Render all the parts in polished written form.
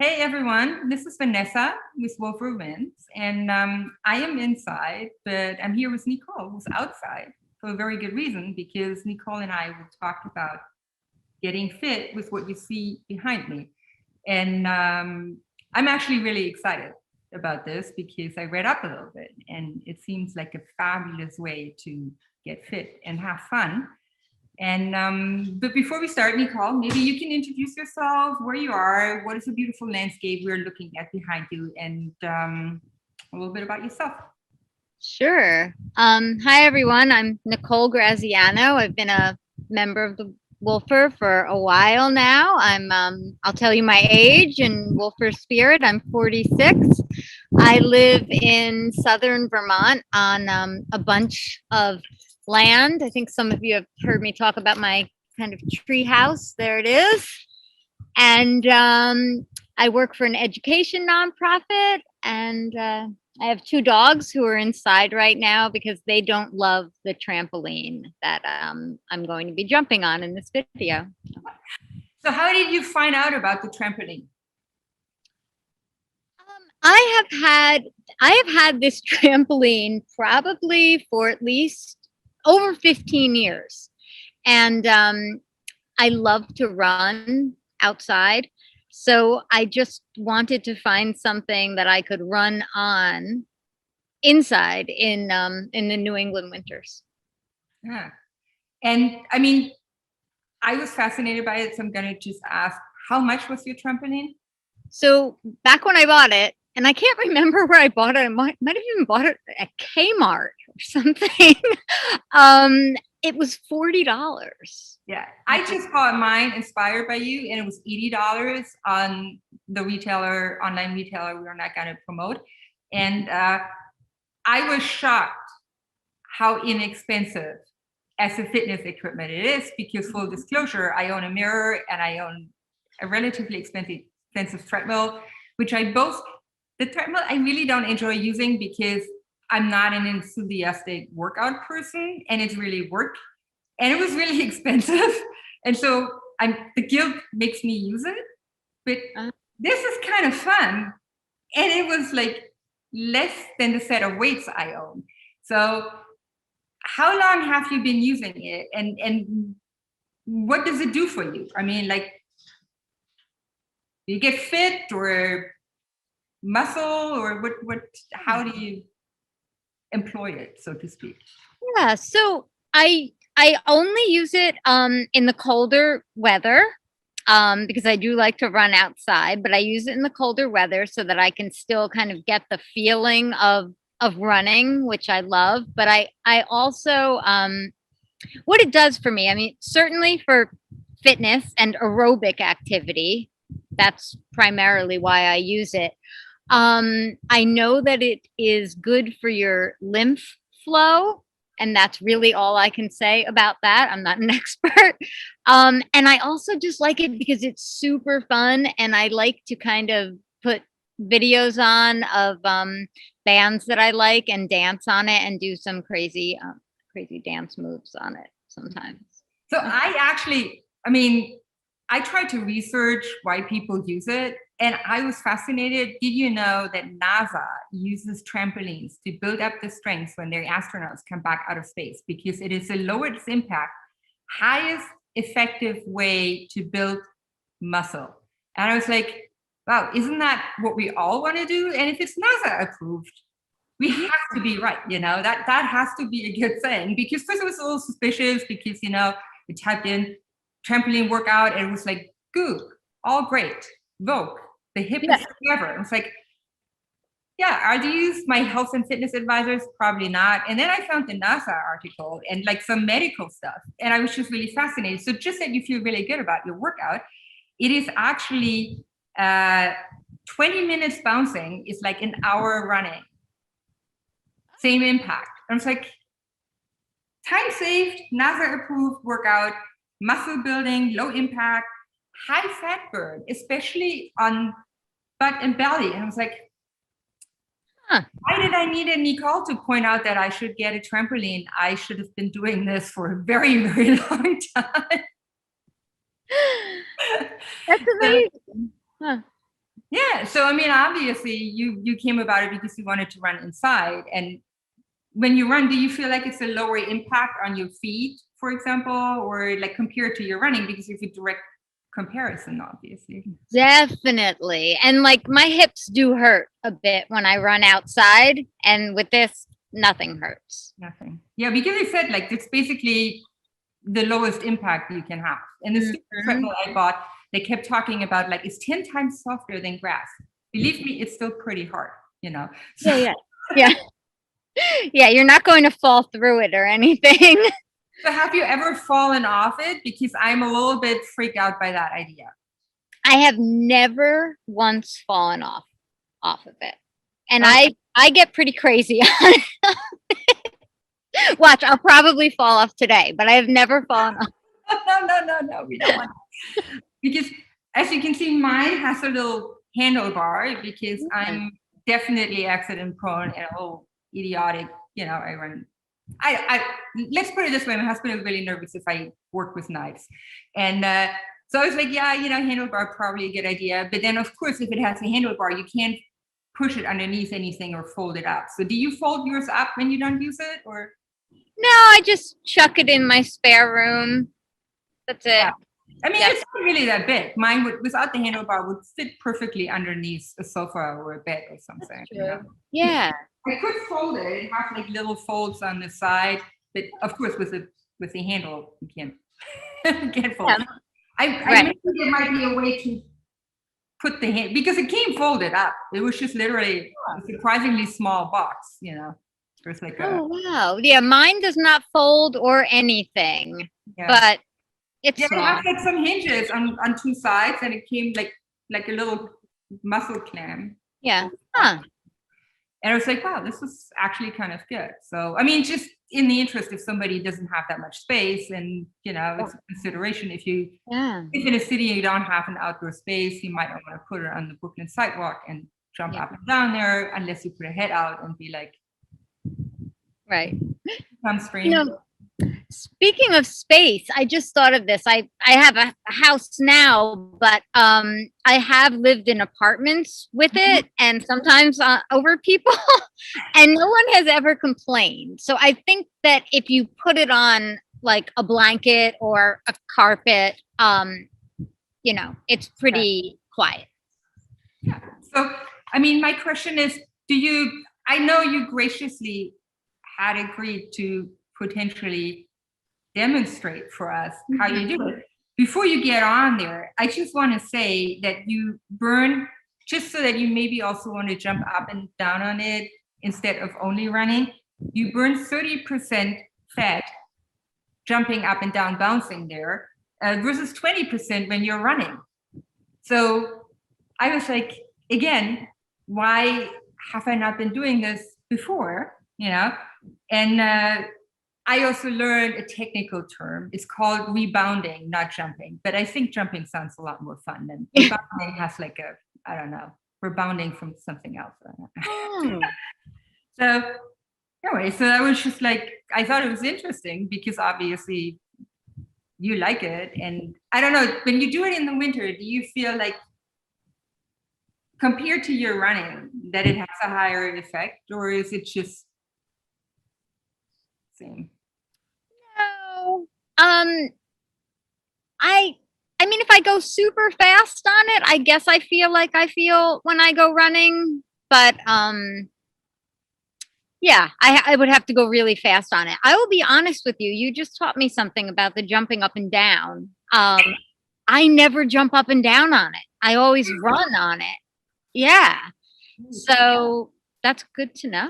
Hey everyone, this is Vanessa with Woolfer and I am inside, but I'm here with Nicole, who's outside for a very good reason, because Nicole and I will talk about getting fit with what you see behind me. And I'm actually really excited about this because I read up a little bit and it seems like a fabulous way to get fit and have fun. And but before we start, Nicole, maybe you can introduce yourself, where you are, what is the beautiful landscape we're looking at behind you, and a little bit about yourself. Sure. Hi, everyone. I'm Nicole Graziano. I've been a member of the Woolfer for a while now. I'll tell you my age and Woolfer spirit. I'm 46. I live in southern Vermont on a bunch of land. I think some of you have heard me talk about my kind of tree house. There it is. And I work for an education nonprofit, and I have two dogs who are inside right now because they don't love the trampoline that I'm going to be jumping on in this video. So how did you find out about the trampoline? I have had this trampoline probably for at least over 15 years. And I love to run outside. So I just wanted to find something that I could run on inside in the New England winters. Yeah. And I mean, I was fascinated by it, so I'm going to just ask, how much was your trampoline? So back when I bought it, and I can't remember where I bought it. I might have even bought it at Kmart or something. It was $40. Yeah, I just bought mine inspired by you, and it was $80 on the online retailer we are not going to promote. And I was shocked how inexpensive as a fitness equipment it is, because full disclosure, I own a mirror and I own a relatively expensive treadmill, which the treadmill I really don't enjoy using because I'm not an enthusiastic workout person, and it's really work. And it was really expensive. And so the guilt makes me use it. But this is kind of fun. And it was like less than the set of weights I own. So how long have you been using it? And what does it do for you? I mean, like, do you get fit or muscle, or how do you employ it, so to speak? Yeah, so I only use it in the colder weather because I do like to run outside, but I use it in the colder weather so that I can still kind of get the feeling of running, which I love. But I also what it does for me, I mean, certainly for fitness and aerobic activity, that's primarily why I use it. I know that it is good for your lymph flow, and that's really all I can say about that. I'm not an expert. And I also just like it because it's super fun, and I like to kind of put videos on of bands that I like and dance on it and do some crazy dance moves on it sometimes. So I tried to research why people use it, and I was fascinated. Did you know that NASA uses trampolines to build up the strength when their astronauts come back out of space? Because it is the lowest impact, highest effective way to build muscle. And I was like, wow, isn't that what we all want to do? And if it's NASA approved, we have to be right, that has to be a good thing. Because first I was a little suspicious because, we typed in trampoline workout and it was like, Goop, all great, Vogue, the hippest thing ever. And it's like, yeah, are these my health and fitness advisors? Probably not. And then I found the NASA article and like some medical stuff. And I was just really fascinated. So just that you feel really good about your workout, it is actually 20 minutes bouncing is like an hour running. Same impact. And it's like, time saved, NASA approved workout, muscle building, low impact, high fat burn, especially on butt and belly. And I was like, why did I need a Nicole to point out that I should get a trampoline? I should have been doing this for a very, very long time. That's amazing. Huh. Yeah. So I mean, obviously you came about it because you wanted to run inside. And when you run, do you feel like it's a lower impact on your feet, for example, or like compared to your running? Because if you direct comparison, obviously. Definitely. And like my hips do hurt a bit when I run outside, and with this, nothing hurts. Nothing. Yeah, because they said like it's basically the lowest impact you can have. And the stupid treadmill I bought, they kept talking about like it's 10 times softer than grass. Believe me, it's still pretty hard, you know. So, Yeah, yeah. Yeah, you're not going to fall through it or anything. so have you ever fallen off it? Because I'm a little bit freaked out by that idea. I have never once fallen off of it. And I get pretty crazy on it. Watch, I'll probably fall off today, but I have never fallen off. No, we don't want to. Because as you can see, mine has a little handlebar because I'm definitely accident prone and a little idiotic, you know, I run. I let's put it this way, my husband is really nervous if I work with knives. And so I was like, yeah, you know, handlebar probably a good idea. But then of course, if it has a handlebar, you can't push it underneath anything or fold it up. So do you fold yours up when you don't use it, or? No, I just chuck it in my spare room. That's it. Yeah. I mean, it's not really that big. Mine would, without the handlebar, would fit perfectly underneath a sofa or a bed or something. You know? Yeah. I could fold it. It has like little folds on the side, but of course, with the handle, you can't fold. Yeah. I think there might be a way to put the hand, because it came folded up. It was just literally a surprisingly small box, you know. There's like oh wow. Yeah, mine does not fold or anything. Yeah. But it's it has like some hinges on two sides, and it came like a little muscle clamp. Yeah. Huh. And I was like, wow, this is actually kind of good. So I mean, just in the interest, if somebody doesn't have that much space, and you know, it's a consideration. If in a city you don't have an outdoor space, you might not want to put it on the Brooklyn sidewalk and jump up and down there, unless you put a head out and be like, right. Come spring. You know, speaking of space, I just thought of this. I have a house now, but I have lived in apartments with it, and sometimes over people, and no one has ever complained. So I think that if you put it on like a blanket or a carpet, you know, it's pretty quiet. Yeah. So I mean, my question is, I know you graciously had agreed to potentially demonstrate for us how you do it. Before you get on there, I just want to say that you burn, just so that you maybe also want to jump up and down on it instead of only running, you burn 30% fat jumping up and down, bouncing there, versus 20% when you're running. So I was like, again, why have I not been doing this before? You know, and I also learned a technical term. It's called rebounding, not jumping. But I think jumping sounds a lot more fun than rebounding. Has like a, I don't know, rebounding from something else. So anyway, so I was just like, I thought it was interesting because obviously you like it. And I don't know, when you do it in the winter, do you feel like, compared to your running, that it has a higher effect, or is it just same? No. I mean, if I go super fast on it, I guess I feel like I feel when I go running, but yeah, I would have to go really fast on it. I will be honest with you. You just taught me something about the jumping up and down. I never jump up and down on it. I always run on it. Yeah. So that's good to know.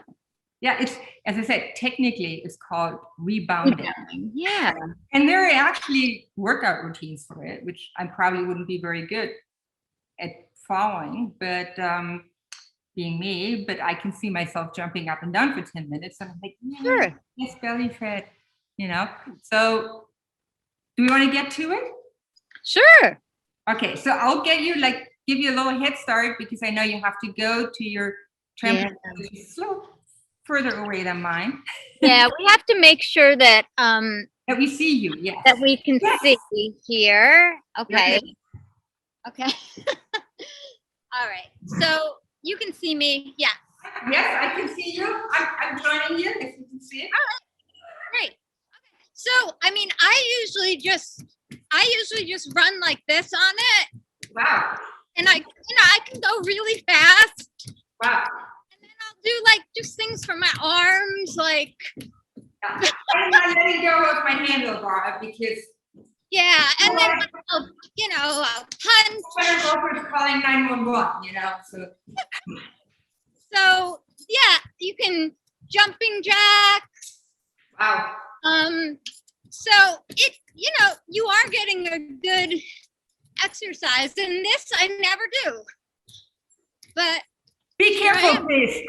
Yeah, it's, as I said, technically it's called rebounding. Yeah. And there are actually workout routines for it, which I probably wouldn't be very good at following, but being me, but I can see myself jumping up and down for 10 minutes. And I'm like, sure, yes, belly fat, you know? So do we want to get to it? Sure. Okay, so I'll give you a little head start, because I know you have to go to your trampoline, which is slow, further away than mine. Yeah, we have to make sure that that we see you. Yes. That we can see here. Okay. Okay. All right. So you can see me. Yeah. Yes, I can see you. I'm joining you, if you can see it. Great. Okay. So, I mean, I usually just run like this on it. Wow. And I can go really fast. Wow. And then I'll do like just things for my arms, like. Yeah. I'm not letting go of my handlebar because. Yeah, and then I'll punch. Woolfer is calling 911, So yeah, you can jumping jacks. Wow. So you are getting a good exercise, and this I never do. But be careful, please.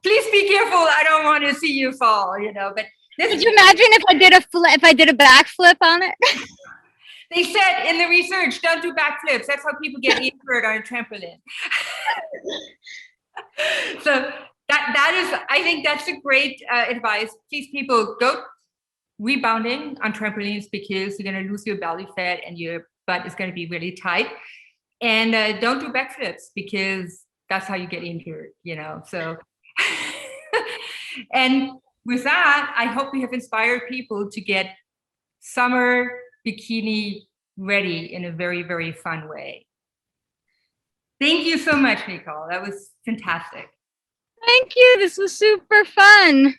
Please be careful. I don't want to see you fall, but could you imagine if I did a backflip on it? They said in the research, don't do backflips. That's how people get injured on a trampoline. So that is, I think that's a great advice. Please, people, go rebounding on trampolines because you're going to lose your belly fat and your butt is going to be really tight. And don't do backflips because that's how you get injured, so. And with that, I hope we have inspired people to get summer bikini ready in a very, very fun way. Thank you so much, Nicole. That was fantastic. Thank you. This was super fun.